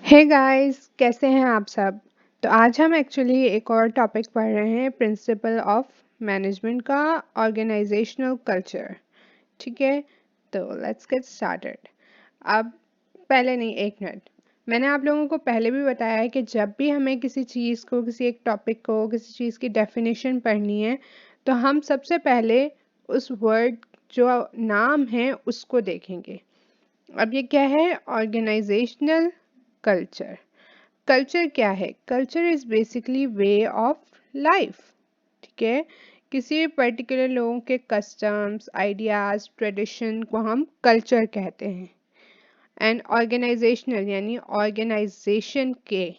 Hey guys, कैसे हैं आप सब। तो आज हम एक्चुअली एक और टॉपिक पढ़ रहे हैं, प्रिंसिपल ऑफ मैनेजमेंट का, ऑर्गेनाइजेशनल कल्चर। ठीक है, तो लेट्स गेट स्टार्टेड। अब पहले नहीं, एक मिनट। मैंने आप लोगों को पहले भी बताया है कि जब भी हमें किसी चीज़ को, किसी एक टॉपिक को, किसी चीज़ की डेफिनेशन पढ़नी है तो हम सबसे पहले उस वर्ड जो नाम है उसको देखेंगे। अब ये क्या है? Organisational culture. कल्चर क्या है? Culture is basically way of life. ठीक है, किसी भी पर्टिकुलर लोगों के कस्टम्स, आइडियाज, ट्रेडिशन को हम कल्चर कहते हैं। एंड ऑर्गेनाइजेशनल यानी ऑर्गेनाइजेशन के।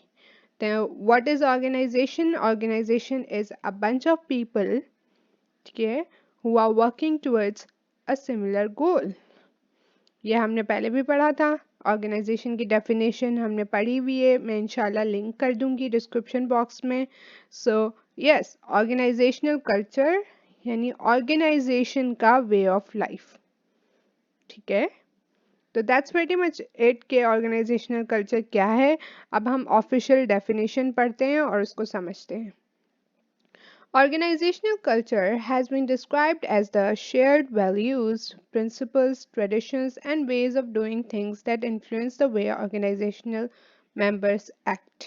तो what is organisation? Organisation is a bunch of people, ठीक है, who are working towards a similar goal. ये हमने पहले भी पढ़ा था। ऑर्गेनाइजेशन की डेफिनेशन हमने पढ़ी हुई है, मैं इंशाल्लाह लिंक कर दूंगी डिस्क्रिप्शन बॉक्स में। सो यस, ऑर्गेनाइजेशनल कल्चर यानी ऑर्गेनाइजेशन का वे ऑफ लाइफ। ठीक है, तो दैट्स वेरी मच इट के ऑर्गेनाइजेशनल कल्चर क्या है। अब हम ऑफिशियल डेफिनेशन पढ़ते हैं और उसको समझते हैं। Organizational culture has been described as the shared values, principles, traditions, and ways of doing things that influence the way organizational members act.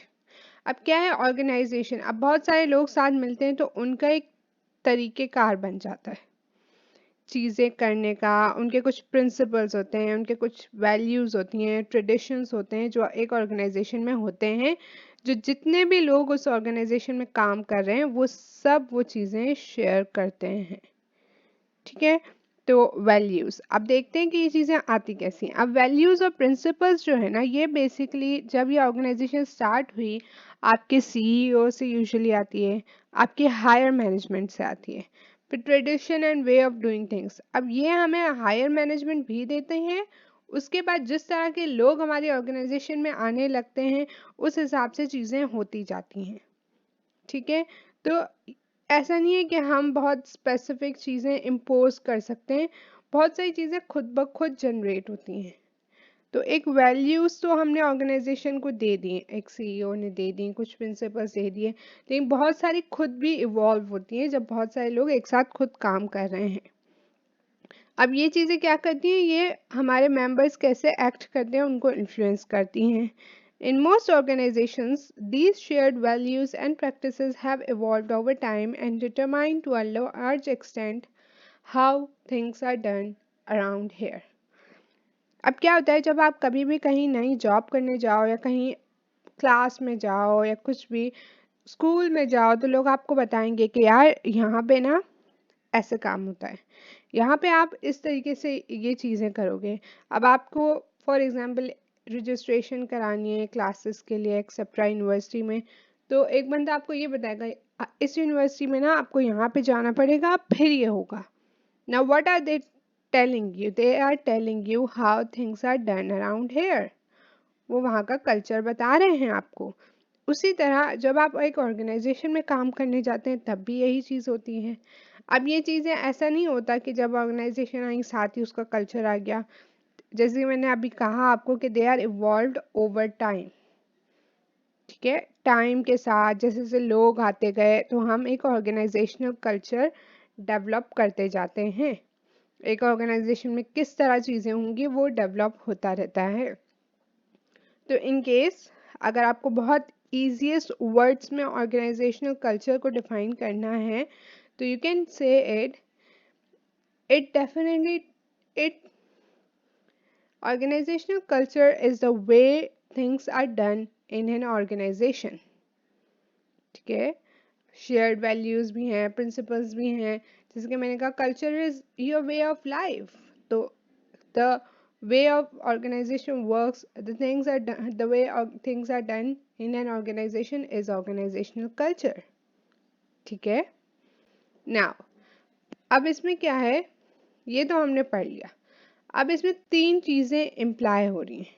अब क्या है ऑर्गेनाइजेशन? अब बहुत सारे लोग साथ मिलते हैं तो उनका एक तरीक़ेकार बन जाता है चीज़ें करने का। उनके कुछ प्रिंसिपल्स होते हैं, उनके कुछ वैल्यूज़ होती हैं, ट्रेडिशंस होते हैं जो एक ऑर्गेनाइजेशन में होते हैं, जो जितने भी लोग उस ऑर्गेनाइजेशन में काम कर रहे हैं वो सब वो चीज़ें शेयर करते हैं। ठीक है, तो वैल्यूज़ अब देखते हैं कि ये चीज़ें आती कैसी हैं। अब वैल्यूज़ और प्रिंसिपल्स जो है ना, ये बेसिकली जब ये ऑर्गेनाइजेशन स्टार्ट हुई आपके सीईओ से यूजुअली आती है, आपके हायर मैनेजमेंट से आती है। फिर tradition and way of doing things, अब ये हमें हायर मैनेजमेंट भी देते हैं। उसके बाद जिस तरह के लोग हमारी ऑर्गेनाइजेशन में आने लगते हैं उस हिसाब से चीज़ें होती जाती हैं। ठीक है, तो ऐसा नहीं है कि हम बहुत स्पेसिफिक चीज़ें इम्पोज कर सकते हैं, बहुत सारी चीज़ें खुद ब खुद जनरेट होती हैं। तो एक वैल्यूज़ तो हमने ऑर्गेनाइजेशन को दे दिए, एक सीईओ ने दे दी, कुछ प्रिंसिपल्स दे दिए, लेकिन बहुत सारी खुद भी इवॉल्व होती हैं जब बहुत सारे लोग एक साथ खुद काम कर रहे हैं। अब ये चीज़ें क्या करती हैं? ये हमारे मेंबर्स कैसे एक्ट करते हैं उनको इन्फ्लुएंस करती हैं। In most organizations, these shared values and practices have evolved over time and determine to a large extent how things are done around here. अब क्या होता है, जब आप कभी भी कहीं नई जॉब करने जाओ या कहीं क्लास में जाओ या कुछ भी स्कूल में जाओ तो लोग आपको बताएंगे कि यार यहाँ पे ना ऐसे काम होता है, यहाँ पे आप इस तरीके से ये चीज़ें करोगे। अब आपको फॉर एग्जांपल रजिस्ट्रेशन करानी है क्लासेस के लिए एक्सेप्ट्रा यूनिवर्सिटी में, तो एक बंदा आपको ये बताएगा इस यूनिवर्सिटी में ना आपको यहाँ पे जाना पड़ेगा, फिर ये होगा। Now what are they telling you? They are telling you how things are done around here. वो वहाँ का कल्चर बता रहे हैं आपको। उसी तरह जब आप एक ऑर्गेनाइजेशन में काम करने जाते हैं तब भी यही चीज़ होती है। अब ये चीज़ें ऐसा नहीं होता कि जब ऑर्गेनाइजेशन आई साथ ही उसका कल्चर आ गया। जैसे मैंने अभी कहा आपको कि they are evolved over time. ठीक है, टाइम के साथ जैसे जैसे लोग आते गए तो हम एक ऑर्गेनाइजेशनल कल्चर डेवलप करते जाते हैं। एक ऑर्गेनाइजेशन में किस तरह चीज़ें होंगी वो डेवलप होता रहता है। तो इन केस अगर आपको बहुत ईजीएस्ट वर्ड्स में ऑर्गेनाइजेशनल कल्चर को डिफाइन करना है तो you can say it definitely it organizational culture is the way things are done in an organization. ठीक है, शेयर्ड वैल्यूज भी हैं, प्रिंसिपल्स भी हैं। जैसे कि मैंने कहा culture is your way of life. तो the way of organization works, the things are done, the way things are done in an organization is organizational culture. ठीक है, now अब इसमें क्या है, ये तो हमने पढ़ लिया। अब इसमें तीन चीज़ें इम्प्लाई हो रही हैं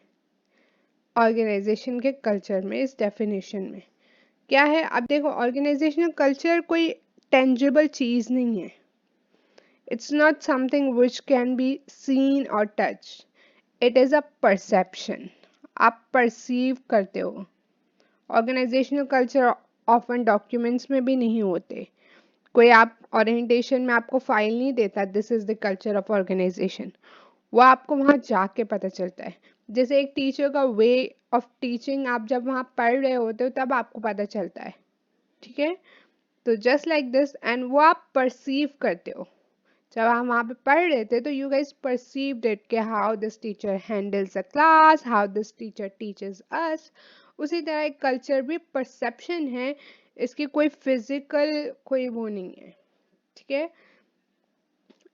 ऑर्गेनाइजेशन के कल्चर में। इस डेफिनेशन में क्या है? अब देखो, ऑर्गेनाइजेशनल कल्चर कोई टेंजिबल चीज़ नहीं है। It's not something which can be seen और touch, it is a perception. आप परसीव करते हो। ऑर्गेनाइजेशनल कल्चर ऑफन डॉक्यूमेंट्स में भी नहीं होते। कोई आप ओरिएंटेशन में आपको फाइल नहीं देता this is the culture of organization, वो आपको वहाँ जाके पता चलता है। जैसे एक टीचर का वे ऑफ टीचिंग आप जब वहाँ पढ़ रहे होते हो तब आपको पता चलता है, ठीक है। तो जस्ट लाइक दिस, एंड वो आप परसीव करते हो। जब हम वहाँ पे पढ़ रहे थे तो यू गाइस परसीव्ड इट कि how this teacher handles a class, how this teacher teaches us. उसी तरह एक कल्चर भी परसेप्शन है, इसकी कोई फिजिकल कोई वो नहीं है, ठीक है।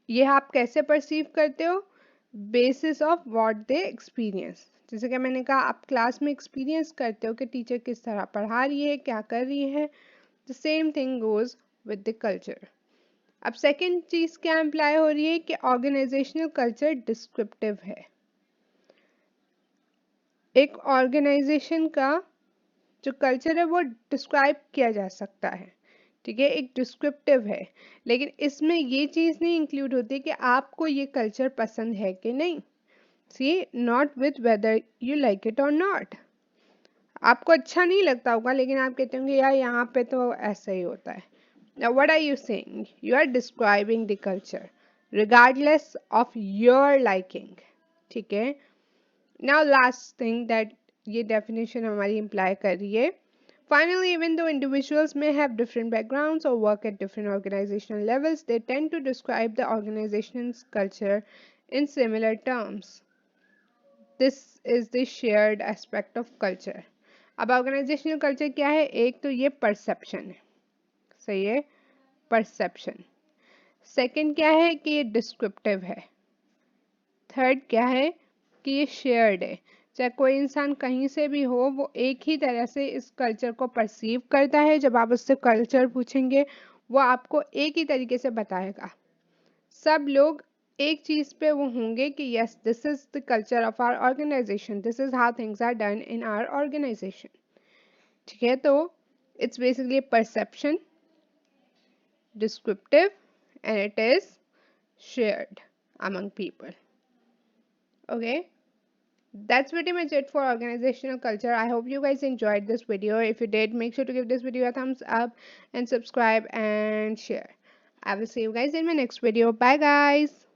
ये आप कैसे परसीव करते हो? Basis of what they experience. जैसे कि मैंने कहा आप क्लास में एक्सपीरियंस करते हो कि टीचर किस तरह पढ़ा रही है, क्या कर रही है। The same thing goes with the culture. अब सेकेंड चीज क्या इम्प्लाई हो रही है कि ऑर्गेनाइजेशनल कल्चर डिस्क्रिप्टिव है। एक ऑर्गेनाइजेशन का जो कल्चर है वो डिस्क्राइब किया जा सकता है, ठीक है, एक डिस्क्रिप्टिव है। लेकिन इसमें ये चीज़ नहीं इंक्लूड होती कि आपको ये कल्चर पसंद है कि नहीं। See, not with whether you like it और नॉट। आपको अच्छा नहीं लगता होगा लेकिन आप कहते होंगे यार यहाँ पे तो ऐसा ही होता है। Now what are you saying? You are describing the culture regardless of your liking, ठीक है। Now last thing that ये definition हमारी imply कर रही है, finally even though individuals may have different backgrounds or work at different organizational levels, they tend to describe the organization's culture in similar terms. This is the shared aspect of culture. अब organisational culture क्या है? एक तो ये perception है, सही है, perception. Second क्या है कि ये डिस्क्रिप्टिव है। थर्ड क्या है कि ये शेयर्ड है। चाहे कोई इंसान कहीं से भी हो वो एक ही तरह से इस कल्चर को परसीव करता है। जब आप उससे कल्चर पूछेंगे वो आपको एक ही तरीके से बताएगा। सब लोग एक चीज पे वो होंगे कि yes this is the culture of our organization, this is how things are done in our organization, ठीक है। तो it's basically perception, descriptive, and it is shared among people. Okay, that's pretty much it for organizational culture. I hope you guys enjoyed this video. If you did, make sure to give this video a thumbs up and subscribe and share. I will see you guys in my next video. Bye guys.